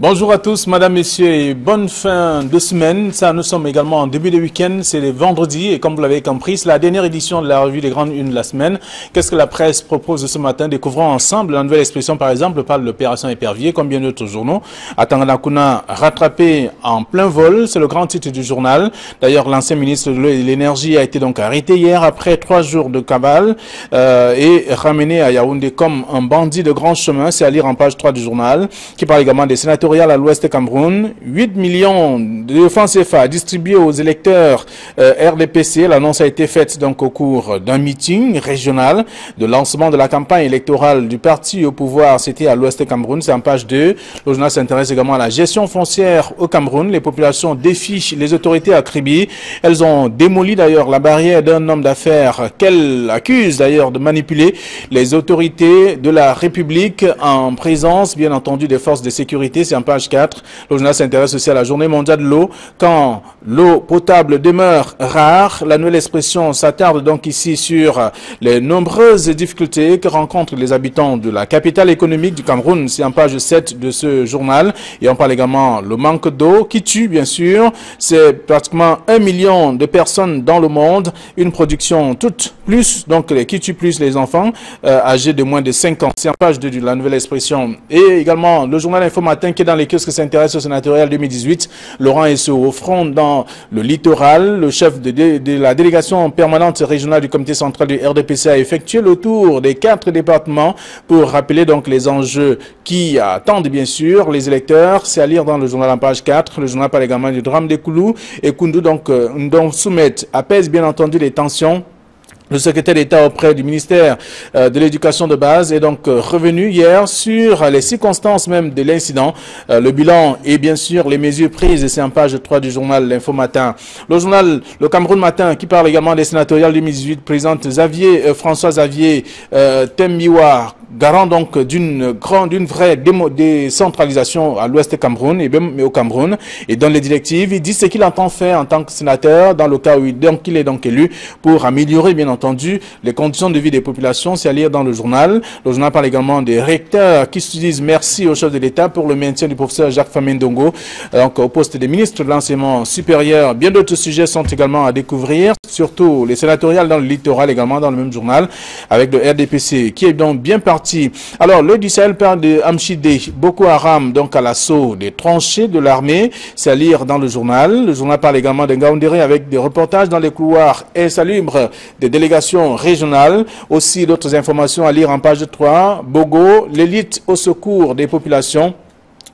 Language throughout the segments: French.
Bonjour à tous, madame, messieurs, et bonne fin de semaine. Ça, nous sommes également en début de week-end, c'est le vendredi, et comme vous l'avez compris, c'est la dernière édition de la revue des grandes unes de la semaine. Qu'est-ce que la presse propose ce matin? Découvrons ensemble la nouvelle expression, par exemple, parle de l'opération Épervier, comme bien d'autres journaux. Atanganakuna rattrapé en plein vol, c'est le grand titre du journal. D'ailleurs, l'ancien ministre de l'Eau et de l'Énergie a été donc arrêté hier après 3 jours de cavale et ramené à Yaoundé comme un bandit de grand chemin. C'est à lire en page 3 du journal, qui parle également des sénatoriales à l'ouest Cameroun. 8 millions de francs CFA distribués aux électeurs RDPC. L'annonce a été faite donc au cours d'un meeting régional de lancement de la campagne électorale du parti au pouvoir. C'était à l'ouest Cameroun, c'est en page 2. Le journal s'intéresse également à la gestion foncière au Cameroun. Les populations défient les autorités à Kribi. Elles ont démoli d'ailleurs la barrière d'un homme d'affaires qu'elles accusent d'ailleurs de manipuler les autorités de la République en présence bien entendu des forces de sécurité. C'est en page 4. Le journal s'intéresse aussi à la journée mondiale de l'eau. Quand l'eau potable demeure rare, la nouvelle expression s'attarde donc ici sur les nombreuses difficultés que rencontrent les habitants de la capitale économique du Cameroun. C'est en page 7 de ce journal. Et on parle également le manque d'eau qui tue bien sûr. C'est pratiquement 1 million de personnes dans le monde. Une production toute plus, donc qui tue plus les enfants âgés de moins de 5 ans. C'est en page 2 de la nouvelle expression. Et également le journal Info Matin qui est dans les kiosques s'intéresse au sénatorial 2018. Laurent Esso au front dans le littoral. Le chef de la délégation permanente régionale du comité central du RDPC a effectué le tour des 4 départements pour rappeler donc les enjeux qui attendent bien sûr les électeurs. C'est à lire dans le journal en page 4. Le journal parle également du drame des Koulou et Koundou donc Soumet apaise bien entendu les tensions. Le secrétaire d'État auprès du ministère de l'Éducation de base est donc revenu hier sur les circonstances même de l'incident, le bilan et bien sûr les mesures prises. C'est en page 3 du journal L'Info Matin. Le journal Le Cameroun Matin qui parle également des sénatoriales 2018 présente François Xavier Tembiwa, garant donc d'une vraie décentralisation à l'ouest Cameroun et même au Cameroun, et dans les directives, il dit ce qu'il entend faire en tant que sénateur dans le cas où il est donc élu pour améliorer bien entendu les conditions de vie des populations. C'est à lire dans le journal. Le journal parle également des recteurs qui se disent merci au chef de l'État pour le maintien du professeur Jacques Famendongo donc au poste des ministres de l'enseignement supérieur. Bien d'autres sujets sont également à découvrir, surtout les sénatoriales dans le littoral également dans le même journal avec le RDPC qui est donc bien parti. Alors le du Sahel parle de Amchidé, Boko Haram donc à l'assaut des tranchées de l'armée. C'est à lire dans le journal. Le journal parle également de Ngaoundéré avec des reportages dans les couloirs insalubres des délégations régionales. Aussi d'autres informations à lire en page 3. Bogo, l'élite au secours des populations.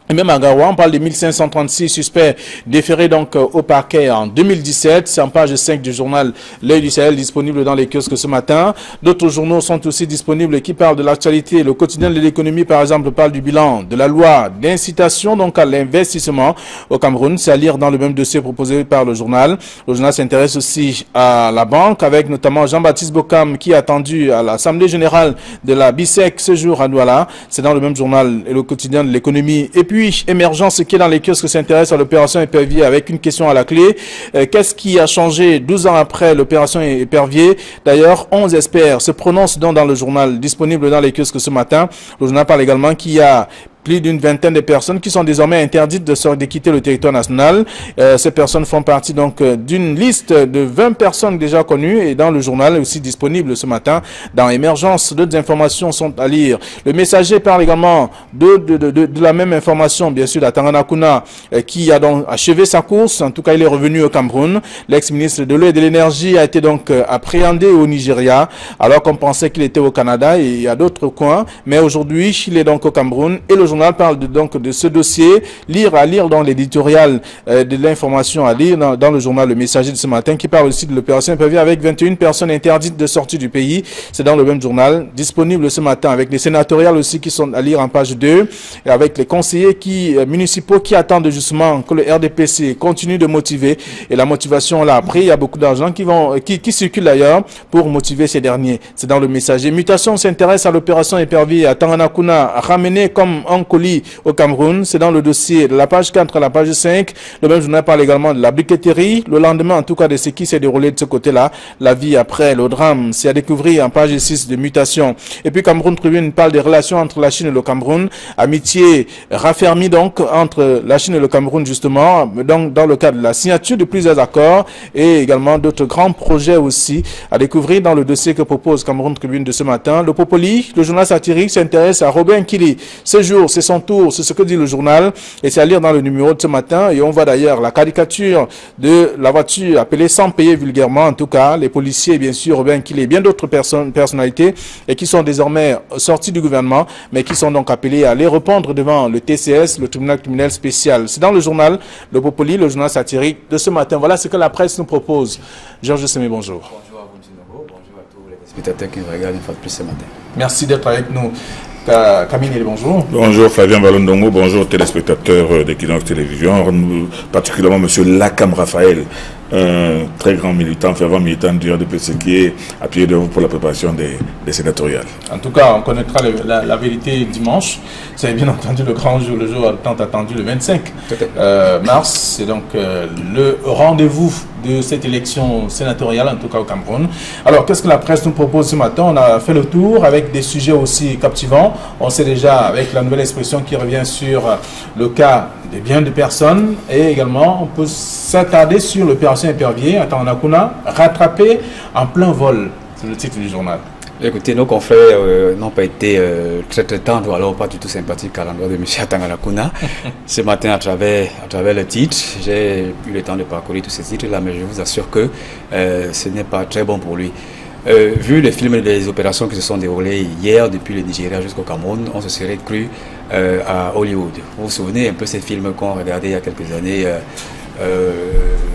Et même à Gawa, on parle de 1536 suspects déférés donc au parquet en 2017. C'est en page 5 du journal L'Œil du Sahel, disponible dans les kiosques ce matin. D'autres journaux sont aussi disponibles qui parlent de l'actualité. Le quotidien de l'économie, par exemple, parle du bilan de la loi d'incitation donc à l'investissement au Cameroun. C'est à lire dans le même dossier proposé par le journal. Le journal s'intéresse aussi à la banque avec notamment Jean-Baptiste Bokam qui est attendu à l'Assemblée générale de la BISEC ce jour à Douala. C'est dans le même journal et le quotidien de l'économie. Et puis, Émergence qui est dans les kiosques s'intéresse à l'opération Épervier avec une question à la clé. Qu'est-ce qui a changé 12 ans après l'opération Épervier? D'ailleurs, 11 experts se prononcent dans le journal disponible dans les kiosques ce matin. Le journal parle également qu'il y a plus d'une vingtaine de personnes qui sont désormais interdites de quitter le territoire national. Ces personnes font partie donc d'une liste de 20 personnes déjà connues et dans le journal aussi disponible ce matin dans Émergence. D'autres informations sont à lire. Le Messager parle également de la même information, bien sûr, d'Atanganakuna qui a donc achevé sa course. En tout cas, il est revenu au Cameroun. L'ex-ministre de l'Eau et de l'Énergie a été donc appréhendé au Nigeria alors qu'on pensait qu'il était au Canada et à d'autres coins. Mais aujourd'hui, il est donc au Cameroun et le journal parle donc de ce dossier. À lire dans l'éditorial de l'information à lire dans le journal Le Messager de ce matin qui parle aussi de l'opération Épervier avec 21 personnes interdites de sortie du pays. C'est dans le même journal disponible ce matin avec les sénatoriales aussi qui sont à lire en page 2 et avec les conseillers municipaux qui attendent justement que le RDPC continue de motiver et la motivation là après il y a beaucoup d'argent qui circule d'ailleurs pour motiver ces derniers. C'est dans Le Messager. Mutation s'intéresse à l'opération Épervier à Tanganakuna ramené comme un colis au Cameroun. C'est dans le dossier de la page 4 à la page 5. Le même journal parle également de la briqueterie. Le lendemain, en tout cas, de ce qui s'est déroulé de ce côté-là. La vie après le drame, c'est à découvrir en page 6 de mutation. Et puis Cameroun Tribune parle des relations entre la Chine et le Cameroun. Amitié raffermie donc entre la Chine et le Cameroun justement, donc dans le cadre de la signature de plusieurs accords et également d'autres grands projets aussi à découvrir dans le dossier que propose Cameroun Tribune de ce matin. Le Popoli, le journal satirique, s'intéresse à Robin Kili. Ce jour, c'est son tour, c'est ce que dit le journal et c'est à lire dans le numéro de ce matin. Et on voit d'ailleurs la caricature de la voiture appelée sans payer vulgairement, en tout cas, les policiers, bien sûr, Robin Kili et bien d'autres personnalités et qui sont désormais sortis du gouvernement, mais qui sont donc appelés à aller répondre devant le TCS, le tribunal criminel spécial. C'est dans le journal Le Popoli, le journal satirique de ce matin. Voilà ce que la presse nous propose. Georges Semé, bonjour. Bonjour à vous, M. Nogo. Bonjour à tous les spectateurs qui nous regardent une fois de plus ce matin. Merci d'être avec nous. Camille, bonjour. Bonjour Flavien Balondongo, bonjour téléspectateurs d'Equinox Télévision, particulièrement M. Lakam Raphaël, un très grand militant, fervent militant du RDPC qui est à pied d'œuvre pour la préparation des sénatoriales. En tout cas, on connaîtra la vérité dimanche. C'est bien entendu le grand jour, le jour tant attendu, le 25 mars. C'est donc le rendez-vous de cette élection sénatoriale, en tout cas au Cameroun. Alors, qu'est-ce que la presse nous propose ce matin? On a fait le tour avec des sujets aussi captivants. On sait déjà, avec la nouvelle expression qui revient sur le cas des biens de personnes, et également, on peut s'attarder sur l'opération Épervier à Tanganakuna, rattrapé en plein vol. C'est le titre du journal. Écoutez, nos confrères n'ont pas été très tendres, alors pas du tout sympathiques à l'endroit de M. Tanganakuna. Ce matin, à travers le titre, j'ai eu le temps de parcourir tous ces titres-là, mais je vous assure que ce n'est pas très bon pour lui. Vu les films des opérations qui se sont déroulées hier depuis le Nigeria jusqu'au Cameroun, on se serait cru à Hollywood. Vous vous souvenez un peu ces films qu'on regardait il y a quelques années,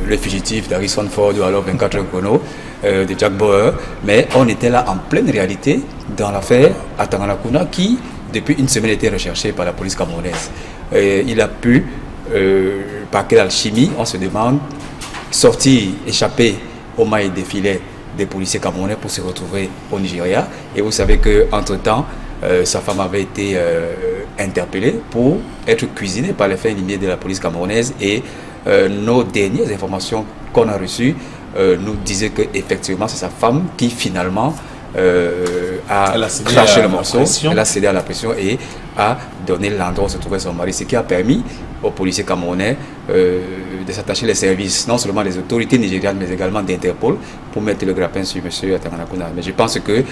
Le Fugitif d'Harrison Ford ou alors 24 heures chrono de Jack Bauer, mais on était là en pleine réalité dans l'affaire à Tanganakuna qui, depuis une semaine, était recherché par la police camerounaise. Il a pu, par quelle alchimie, on se demande, sortir, échapper aux mailles des filets des policiers camerounais pour se retrouver au Nigeria. Et vous savez qu'entre-temps, sa femme avait été interpellée pour être cuisinée par les fins limiers de la police camerounaise. Et nos dernières informations qu'on a reçues nous disaient qu'effectivement, c'est sa femme qui finalement a craché le morceau, elle a cédé à la pression et a donné l'endroit où se trouvait son mari, ce qui a permis aux policiers camerounais de s'attacher les services, non seulement des autorités nigérianes, mais également d'Interpol, pour mettre le grappin sur M. Tanganakuna. Mais je pense que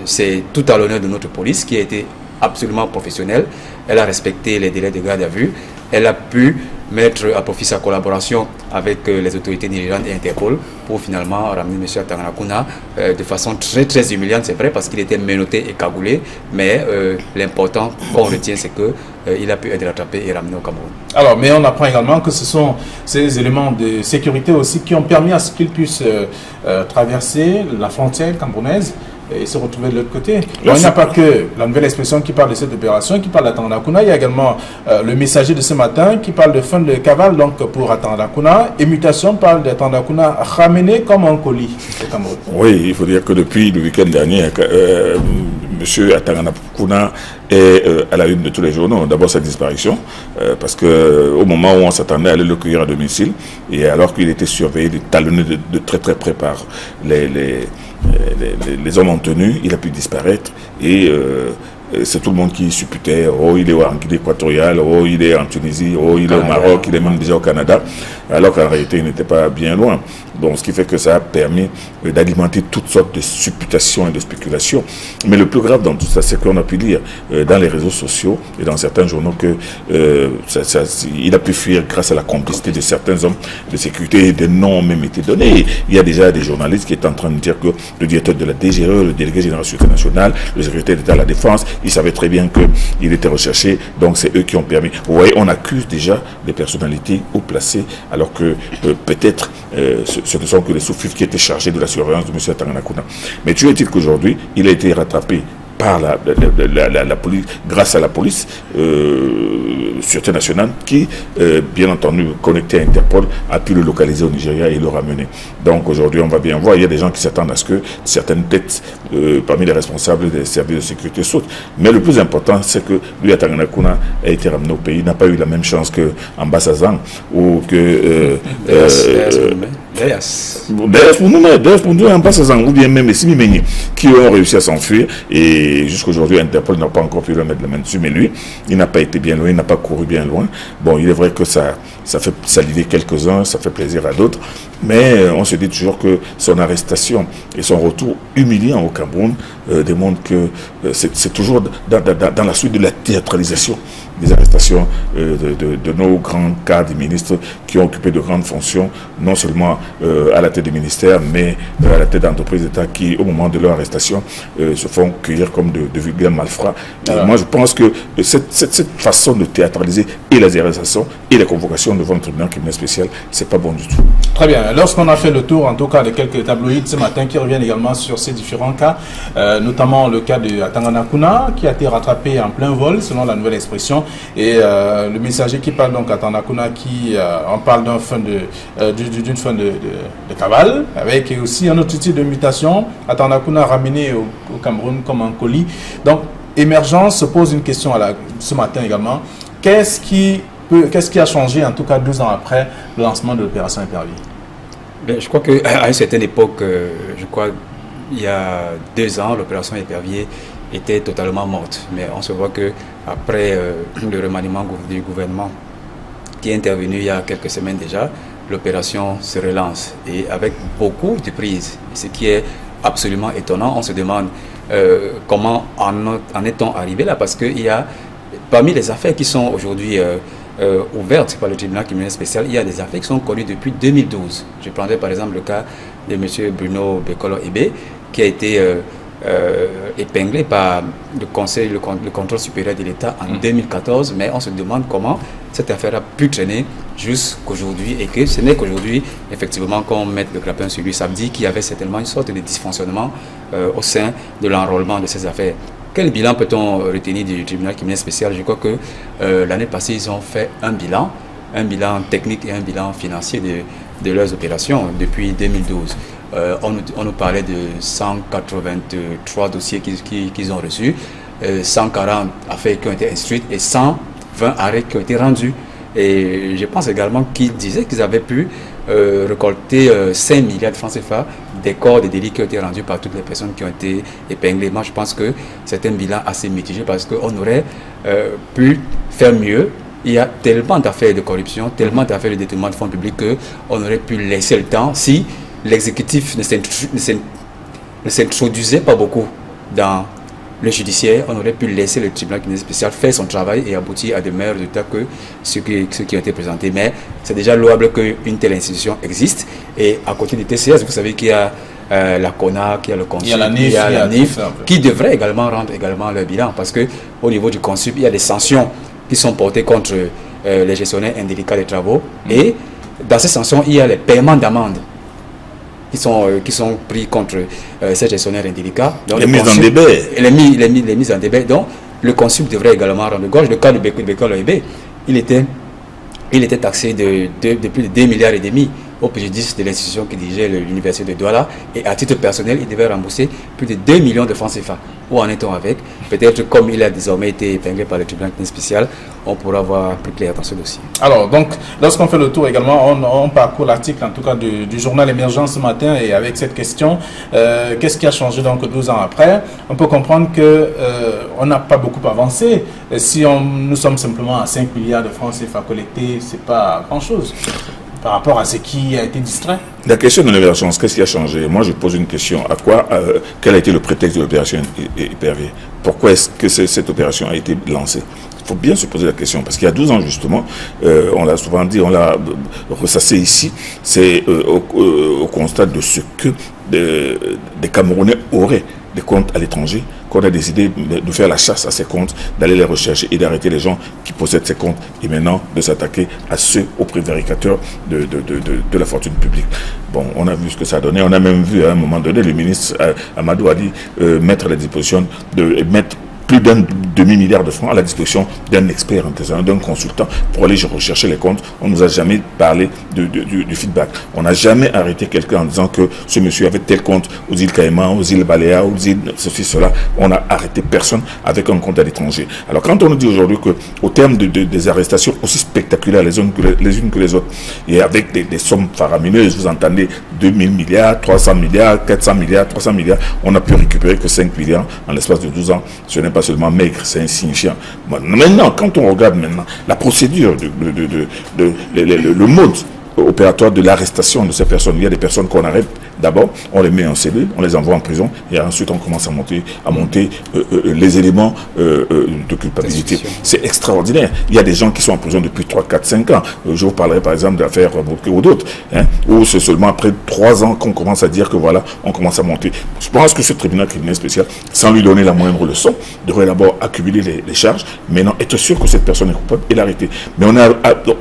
c'est tout à l'honneur de notre police qui a été absolument professionnelle. Elle a respecté les délais de garde à vue. Elle a pu mettre à profit sa collaboration avec les autorités nigérianes et Interpol pour finalement ramener M. Tanganakuna de façon très très humiliante, c'est vrai, parce qu'il était menotté et cagoulé, mais l'important qu'on retient, c'est qu'il a pu être rattrapé et ramené au Cameroun. Alors, mais on apprend également que ce sont ces éléments de sécurité aussi qui ont permis à ce qu'il puisse traverser la frontière camerounaise et se retrouver de l'autre côté. Il n'y a pas que la nouvelle expression qui parle de cette opération, qui parle d'Atanganakuna, il y a également le messager de ce matin qui parle de fin de cavale donc pour Atanganakuna, et Mutation parle d'Atanganakuna ramené comme un colis au Cameroun. Oui, il faut dire que depuis le week-end dernier, M. Atanganakuna est à la une de tous les journaux. D'abord sa disparition, parce qu'au moment où on s'attendait à aller le cueillir à domicile, et alors qu'il était surveillé, talonné de très très près par les hommes en tenue, il a pu disparaître et c'est tout le monde qui supputait, oh il est en Guinée équatoriale, oh il est en Tunisie, oh il est au Maroc, il est même déjà au Canada, alors qu'en réalité il n'était pas bien loin. Donc ce qui fait que ça a permis d'alimenter toutes sortes de supputations et de spéculations. Mais le plus grave dans tout ça, c'est qu'on a pu lire dans les réseaux sociaux et dans certains journaux que il a pu fuir grâce à la complicité de certains hommes de sécurité et des noms ont même été donnés. Il y a déjà des journalistes qui étaient en train de dire que le directeur de la DGE, le délégué général de la Sécurité nationale, le secrétaire d'État à la Défense, ils savaient très bien qu'il était recherché, donc c'est eux qui ont permis. Vous voyez, on accuse déjà des personnalités haut placées, alors que peut-être ce ne sont que les sous-fifs qui étaient chargés de la surveillance de M. Tanganakuna. Mais tu est-il qu'aujourd'hui, il a été rattrapé par la police, grâce à la police, sûreté nationale, qui, bien entendu, connecté à Interpol, a pu le localiser au Nigeria et le ramener. Donc aujourd'hui, on va bien voir, il y a des gens qui s'attendent à ce que certaines têtes parmi les responsables des services de sécurité sautent. Mais le plus important, c'est que lui, Atangana Kuna, a été ramené au pays, n'a pas eu la même chance que Ambassazan ou que... pour nous, Ambassazan ou bien même Simimeni, qui ont réussi à s'enfuir et jusqu'aujourd'hui, Interpol n'a pas encore pu le mettre la main dessus, mais lui, il n'a pas été bien loin, il n'a pas couru bien loin. Bon, il est vrai que ça fait saliver quelques-uns, ça fait plaisir à d'autres, mais on se dit toujours que son arrestation et son retour humiliant au Cameroun démontrent que c'est toujours dans la suite de la théâtralisation des arrestations de nos grands cadres ministres qui ont occupé de grandes fonctions, non seulement à la tête des ministères, mais à la tête d'entreprises d'État qui, au moment de leur arrestation, se font cueillir comme de vulgaires malfrats. Moi, je pense que cette façon de théâtraliser et les arrestations et les convocations devant le tribunal criminel spécial, c'est pas bon du tout. Très bien. Lorsqu'on a fait le tour, en tout cas, de quelques tabloïds ce matin qui reviennent également sur ces différents cas, notamment le cas de Atangana Kuna, qui a été rattrapé en plein vol, selon la nouvelle expression, et le messager qui parle donc à Atangana Kuna, qui on parle d'une fin de cavale, avec aussi un autre type de mutation, Atangana Kuna ramené au Cameroun comme un colis. Donc, Émergence se pose une question ce matin également. Qu'est-ce qui a changé, en tout cas 12 ans après le lancement de l'opération Épervier? Je crois qu'à une certaine époque, je crois il y a 2 ans, l'opération Épervier était totalement morte. Mais on se voit qu'après le remaniement du gouvernement qui est intervenu il y a quelques semaines déjà, l'opération se relance et avec beaucoup de prises. Ce qui est absolument étonnant, on se demande comment en est-on arrivé là, parce qu'il y a parmi les affaires qui sont aujourd'hui ouvertes par le tribunal criminel spécial, il y a des affaires qui sont connues depuis 2012. Je prendrai par exemple le cas de M. Bruno Bekolo-Ebé, qui a été épinglé par le Conseil, le contrôle supérieur de l'État en 2014, mais on se demande comment cette affaire a pu traîner jusqu'aujourd'hui et que ce n'est qu'aujourd'hui, effectivement, qu'on mette le grappin sur lui. Ça veut dire qu'il y avait certainement une sorte de dysfonctionnement au sein de l'enrôlement de ces affaires. Quel bilan peut-on retenir du tribunal criminel spécial? Je crois que l'année passée, ils ont fait un bilan technique et un bilan financier de leurs opérations depuis 2012. On nous parlait de 183 dossiers qu'ils ont reçus, 140 affaires qui ont été instruites et 120 arrêts qui ont été rendus. Et je pense également qu'ils disaient qu'ils avaient pu récolter 5 milliards de francs CFA des corps de délits qui ont été rendus par toutes les personnes qui ont été épinglées. Moi, je pense que c'est un bilan assez mitigé parce qu'on aurait pu faire mieux. Il y a tellement d'affaires de corruption, tellement d'affaires de détournement de fonds publics qu'on aurait pu laisser le temps si l'exécutif ne s'introduisait pas beaucoup dans le judiciaire. On aurait pu laisser le tribunal criminel spécial faire son travail et aboutir à de meilleurs résultats que ceux qui ont été présentés. Mais c'est déjà louable qu'une telle institution existe. Et à côté du TCS, vous savez qu'il y a la CONAC, qu'il y a le CONSUP, il y a la NIF, qui devrait également rendre leur bilan. Parce qu'au niveau du CONSUP, il y a des sanctions qui sont portées contre les gestionnaires indélicats des travaux. Et dans ces sanctions, il y a les paiements d'amendes qui sont pris contre ces gestionnaires indélicats. Donc, les mises en débat. Les mises en débat. Donc, le CONSUP devrait également rendre gorge. Le cas de Bekolo-Ebé, il était taxé de plus de 2,5 milliards au préjudice de l'institution qui dirigeait l'université de Douala. Et à titre personnel, il devait rembourser plus de 2 millions de francs CFA. Où en est-on avec? Peut-être comme il a désormais été épinglé par le tribunal spécial, on pourra voir plus clair dans ce dossier. Alors, donc, lorsqu'on fait le tour également, on parcourt l'article, en tout cas, du journal Émergence ce matin, et avec cette question, qu'est-ce qui a changé donc 12 ans après? On peut comprendre qu'on n'a pas beaucoup avancé. Si nous sommes simplement à 5 milliards de francs CFA collectés, ce n'est pas grand-chose par rapport à ce qui a été distrait. La question de l'émergence, qu'est-ce qui a changé? Moi, je pose une question. Quel a été le prétexte de l'opération Épervier? Pourquoi est-ce que cette opération a été lancée? Il faut bien se poser la question, parce qu'il y a 12 ans, justement, on l'a souvent dit, on l'a ressassé ici, c'est au constat de ce que des Camerounais auraient des comptes à l'étranger qu'on a décidé de faire la chasse à ces comptes, d'aller les rechercher et d'arrêter les gens qui possèdent ces comptes et maintenant de s'attaquer à ceux aux prévaricateurs de la fortune publique. Bon, on a vu ce que ça a donné. On a même vu à un moment donné, le ministre Amadou a dit mettre à la disposition mettre plus d'un demi-milliard de francs à la disposition d'un expert artisanal, d'un consultant pour aller rechercher les comptes. On ne nous a jamais parlé du feedback. On n'a jamais arrêté quelqu'un en disant que ce monsieur avait tel compte aux îles Caïmans, aux îles Baléares, aux îles ceci, cela. On n'a arrêté personne avec un compte à l'étranger. Alors quand on nous dit aujourd'hui qu'au terme des arrestations aussi spectaculaires les unes que les autres, et avec des sommes faramineuses, vous entendez 2000 milliards, 300 milliards, 400 milliards, 300 milliards, on n'a pu récupérer que 5 milliards en l'espace de 12 ans. Ce n'est pas seulement maigre, c'est insignifiant. Maintenant, quand on regarde maintenant la procédure, le mode opératoire de l'arrestation de ces personnes, il y a des personnes qu'on arrête. D'abord, on les met en cellule, on les envoie en prison et ensuite on commence à monter les éléments de culpabilité. C'est extraordinaire. Il y a des gens qui sont en prison depuis 3, 4, 5 ans. Je vous parlerai par exemple de l'affaire Bouquet ou d'autres, où c'est seulement après 3 ans qu'on commence à dire que voilà, on commence à monter. Je pense que ce tribunal criminel spécial, sans lui donner la moindre leçon, devrait d'abord accumuler les charges, mais non, être sûr que cette personne est coupable et l'arrêter. Mais on a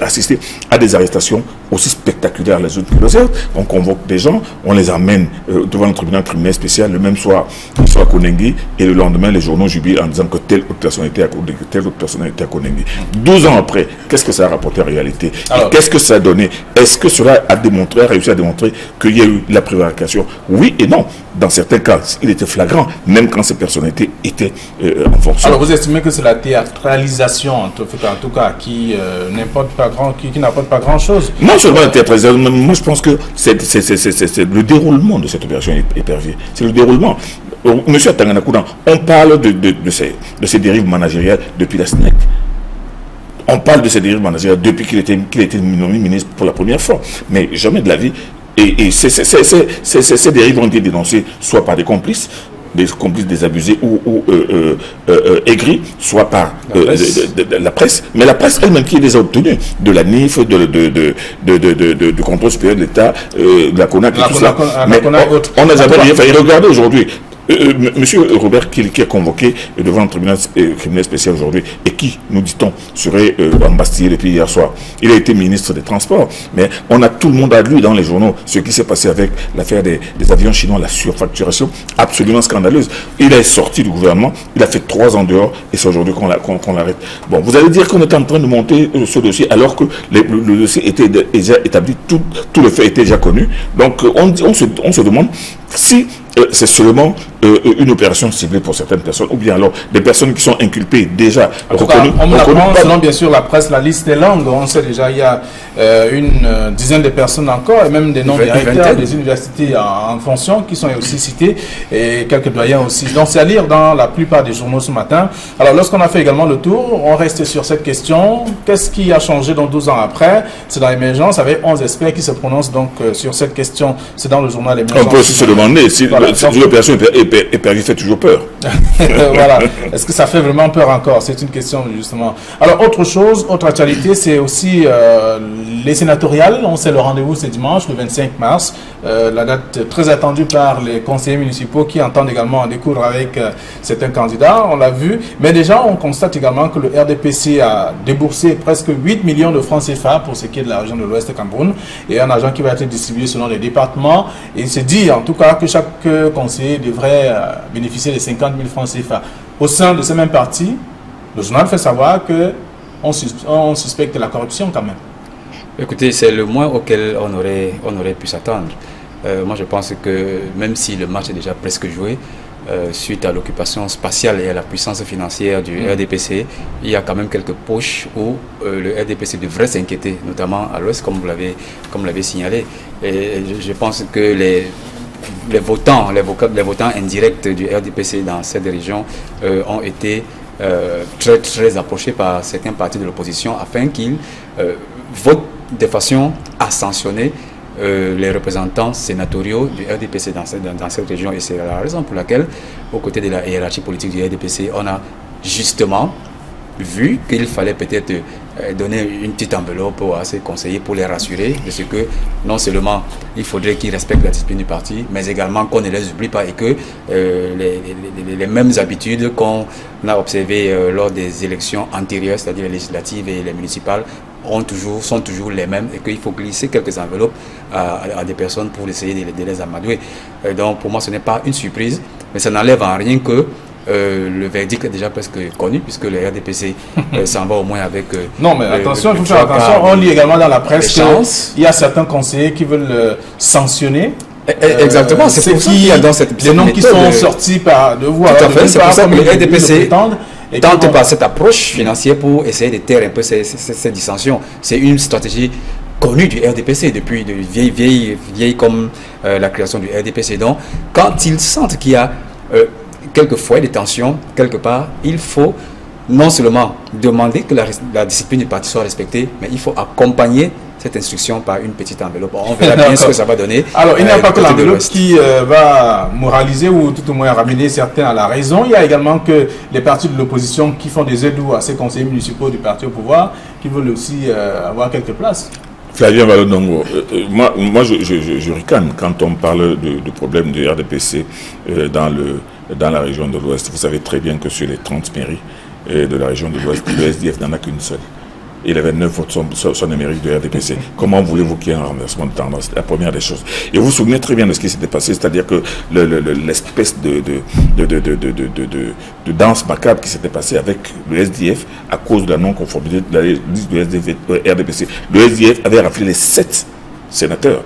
assisté à des arrestations aussi spectaculaires les unes que les autres. On convoque des gens, on les amène devant le tribunal criminel spécial le même soir, ils sont à Konengi, et le lendemain les journaux jubilent en disant que telle autre personnalité a Konengi, telle autre personnalité à Konengi. 12 ans après, qu'est-ce que ça a rapporté en réalité? Qu'est-ce que ça a donné? Est-ce que cela a réussi à démontrer qu'il y a eu la prévarication? Oui et non. Dans certains cas, il était flagrant, même quand ces personnalités étaient en fonction. Alors vous estimez que c'est la théâtralisation, en tout cas, qui n'apporte pas grand-chose? Non seulement la théâtralisation, moi je pense que c'est le déroulement de cette opération épervier. C'est le déroulement. Monsieur Atangana-Kounan, on parle de ces dérives managériales depuis la SNEC. On parle de ces dérives managériales depuis qu'il était nommé ministre pour la première fois. Mais jamais de la vie. Et ces dérives ont été dénoncées soit par des complices des abusés ou aigris, soit par la presse, mais la presse elle-même qui les a obtenus, de la NIF, du contrôle supérieur de l'État, de la CONAC et tout ça. Mais on n'a jamais rien fait. Regardez aujourd'hui, Monsieur Robert qui est convoqué devant le tribunal criminel spécial aujourd'hui et qui, nous dit-on, serait embastillé depuis hier soir. Il a été ministre des Transports, mais on a tout le monde à lui dans les journaux ce qui s'est passé avec l'affaire des avions chinois, la surfacturation absolument scandaleuse. Il est sorti du gouvernement, il a fait 3 ans dehors et c'est aujourd'hui qu'on l'arrête. Bon, vous allez dire qu'on est en train de monter ce dossier alors que le dossier était déjà établi, tout le fait était déjà connu. Donc on se demande si c'est seulement une opération ciblée pour certaines personnes, ou bien alors des personnes qui sont inculpées déjà reconnues. On me l'apprend, selon bien sûr la presse, la liste est longue. On sait déjà il y a une dizaine de personnes encore, et même des noms directeurs des universités en fonction qui sont aussi cités, et quelques doyens aussi. Donc c'est à lire dans la plupart des journaux ce matin. Alors lorsqu'on a fait également le tour, on reste sur cette question. Qu'est-ce qui a changé dans 12 ans après? C'est dans l'émergence, avec 11 experts qui se prononcent donc sur cette question. C'est dans le journal Émergence. On peut aussi se demander si l'opération épervier fait toujours peur. Voilà. Est-ce que ça fait vraiment peur encore? C'est une question justement. Alors autre chose, autre actualité, c'est aussi les sénatoriales. On sait le rendez-vous c'est dimanche, le 25 mars. La date très attendue par les conseillers municipaux qui entendent également en découdre avec certains candidats. On l'a vu. Mais déjà, on constate également que le RDPC a déboursé presque 8 millions de francs CFA pour ce qui est de la région de l'Ouest Cameroun. Et un argent qui va être distribué selon les départements. Et il se dit en tout cas que chaque conseiller devrait bénéficier de 50 000 francs CFA. Au sein de ce même parti, le journal fait savoir qu'on suspecte la corruption quand même. Écoutez, c'est le moins auquel on aurait pu s'attendre. Moi, je pense que même si le match est déjà presque joué, suite à l'occupation spatiale et à la puissance financière du RDPC, il y a quand même quelques poches où le RDPC devrait s'inquiéter, notamment à l'Ouest, comme vous l'avez signalé. Et je pense que les votants indirects du RDPC dans cette région ont été très approchés par certains partis de l'opposition afin qu'ils votent de façon à sanctionner les représentants sénatoriaux du RDPC dans cette région. Et c'est la raison pour laquelle, aux côtés de la hiérarchie politique du RDPC, on a justement vu qu'il fallait peut-être donner une petite enveloppe à ces conseillers pour les rassurer de ce que non seulement il faudrait qu'ils respectent la discipline du parti, mais également qu'on ne les oublie pas et que les mêmes habitudes qu'on a observées lors des élections antérieures, c'est-à-dire les législatives et les municipales, sont toujours les mêmes et qu'il faut glisser quelques enveloppes à des personnes pour essayer de les amadouer. Donc pour moi ce n'est pas une surprise, mais ça n'enlève en rien que le verdict est déjà presque connu puisque le RDPC s'en va au moins avec... non mais attention, il faut faire attention, on lit également dans la presse qu'il y a certains conseillers qui veulent sanctionner. Exactement, c'est pour ça qu'il y a dans cette les noms qui sont sortis par devoir. Tout à fait, c'est pour ça que le RDPC tente par cette approche financière pour essayer de taire un peu ces dissensions. C'est une stratégie connue du RDPC depuis de vieilles comme la création du RDPC. Donc, quand ils sentent qu'il y a quelquefois des tensions, quelque part, il faut non seulement demander que la discipline du parti soit respectée, mais il faut accompagner cette instruction par une petite enveloppe. On verra bien ce que ça va donner. Alors, il n'y a pas que l'enveloppe qui va moraliser ou tout au moins ramener certains à la raison. Il y a également que les partis de l'opposition qui font des aides à ces conseillers municipaux du parti au pouvoir, qui veulent aussi avoir quelques places. Flavien Valodongo, moi je ricane quand on parle de problème du RDPC dans la région de l'Ouest. Vous savez très bien que sur les 30 mairies de la région de l'Ouest, le SDF n'en a qu'une seule. Il avait 9 votes sur les mairies du RDPC. Comment voulez-vous qu'il y ait un renversement de tendance? La première des choses. Et vous vous souvenez très bien de ce qui s'était passé, c'est-à-dire que l'espèce de danse macabre qui s'était passée avec le SDF à cause de la non-conformité de la liste du SDF RDPC. Le SDF avait raflé les 7 sénateurs.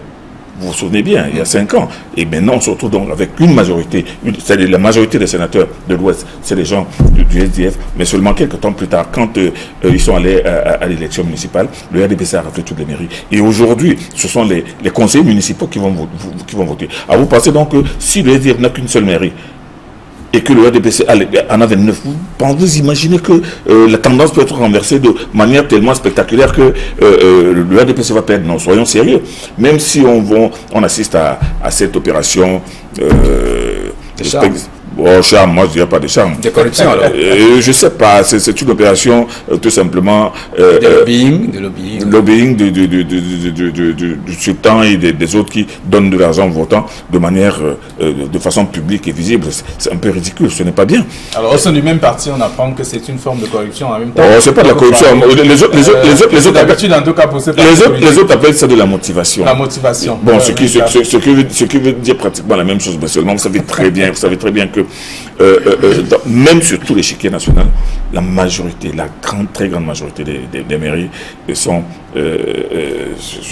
Vous vous souvenez bien, il y a 5 ans. Et maintenant, on se retrouve donc avec une majorité. C'est-à-dire la majorité des sénateurs de l'Ouest, c'est les gens du SDF. Mais seulement quelques temps plus tard, quand ils sont allés à l'élection municipale, le RDPC a raflé toutes les mairies. Et aujourd'hui, ce sont les conseillers municipaux qui vont voter. Alors vous pensez donc que si le SDF n'a qu'une seule mairie, et que le RDPC en a 29, vous imaginez que la tendance peut être renversée de manière tellement spectaculaire que le RDPC va perdre. Non, soyons sérieux. Même si on assiste à cette opération charme, moi je dirais pas de charme. De corruption alors. Je sais pas, c'est une opération tout simplement de lobbying du sultan et des autres qui donnent de l'argent aux votants de manière de façon publique et visible. C'est un peu ridicule, ce n'est pas bien. Alors au sein du même parti, on apprend que c'est une forme de corruption en même temps. Oh, c'est pas de la corruption. Les autres appellent ça de la motivation. La motivation. Bon, ce qui veut dire pratiquement la même chose, mais seulement vous savez très bien que même sur tout l'échiquier national, la majorité, très grande majorité des mairies sont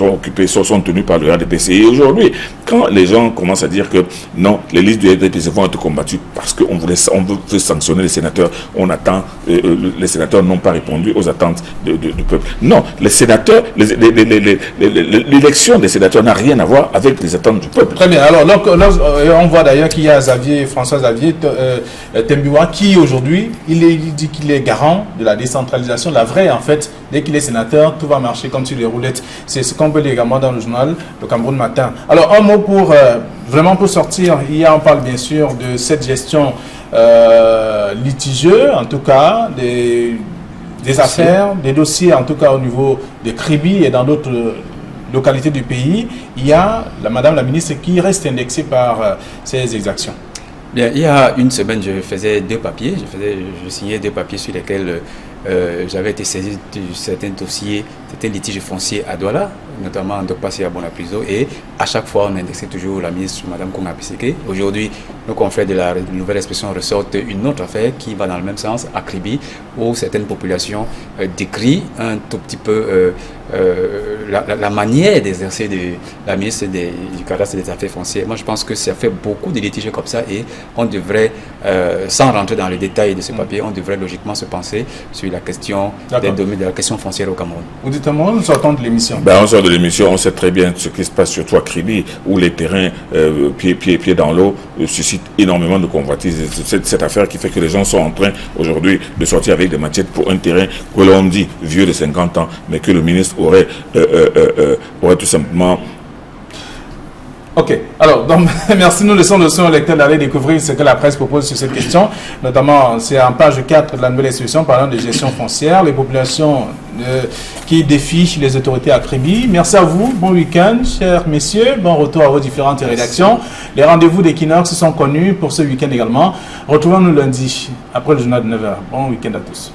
occupées, sont tenues par le RDPC. Et aujourd'hui, quand les gens commencent à dire que non, les listes du RDPC vont être combattues parce qu'on veut sanctionner les sénateurs, les sénateurs n'ont pas répondu aux attentes du peuple. Non, les sénateurs, l'élection des sénateurs n'a rien à voir avec les attentes du peuple. Très bien. Alors, on voit d'ailleurs qu'il y a François Xavier Tembiwa qui aujourd'hui, il dit qu'il est garant de la décentralisation, la vraie en fait. Dès qu'il est sénateur, tout va marcher comme sur les roulettes. C'est ce qu'on peut lire également dans le journal Le Cameroun Matin. Alors un mot pour vraiment pour sortir. On parle bien sûr de cette gestion litigieuse, en tout cas des affaires, des dossiers en tout cas au niveau de Kribi et dans d'autres localités du pays. Il y a Madame la ministre qui reste indexée par ces exactions. Bien, il y a une semaine, je faisais 2 papiers. Je signais 2 papiers sur lesquels j'avais été saisi de certains dossiers, certains litiges fonciers à Douala, notamment en Dokpassi à Bonapriso. Et à chaque fois, on indexait toujours la ministre, Mme Konga Piseke. Aujourd'hui, nos confrères de la nouvelle expression ressortent une autre affaire qui va dans le même sens, à Kribi, où certaines populations décrient un tout petit peu la manière d'exercer de la ministre du cadastre des affaires foncières. Moi, je pense que ça fait beaucoup de litiges comme ça et on devrait, sans rentrer dans les détails de ce papier, on devrait logiquement se penser sur la question des domaines de la question foncière au Cameroun. Vous dites moi, nous sortons de l'émission. On sort de l'émission, on sait très bien ce qui se passe surtout à Kribi, où les terrains pieds dans l'eau suscitent énormément de convoitises. C'est cette affaire qui fait que les gens sont en train aujourd'hui de sortir avec des machettes pour un terrain que l'on dit vieux de 50 ans, mais que le ministre aurait tout simplement Ok, alors, donc, merci. Nous laissons le son au lecteur d'aller découvrir ce que la presse propose sur cette question. Notamment, c'est en page 4 de la nouvelle institution parlant de gestion foncière, les populations qui défient les autorités à Kribi. Merci à vous. Bon week-end, chers messieurs. Bon retour à vos différentes rédactions. Les rendez-vous d'Equinox sont connus pour ce week-end également. Retrouvons-nous lundi, après le journal de 9h. Bon week-end à tous.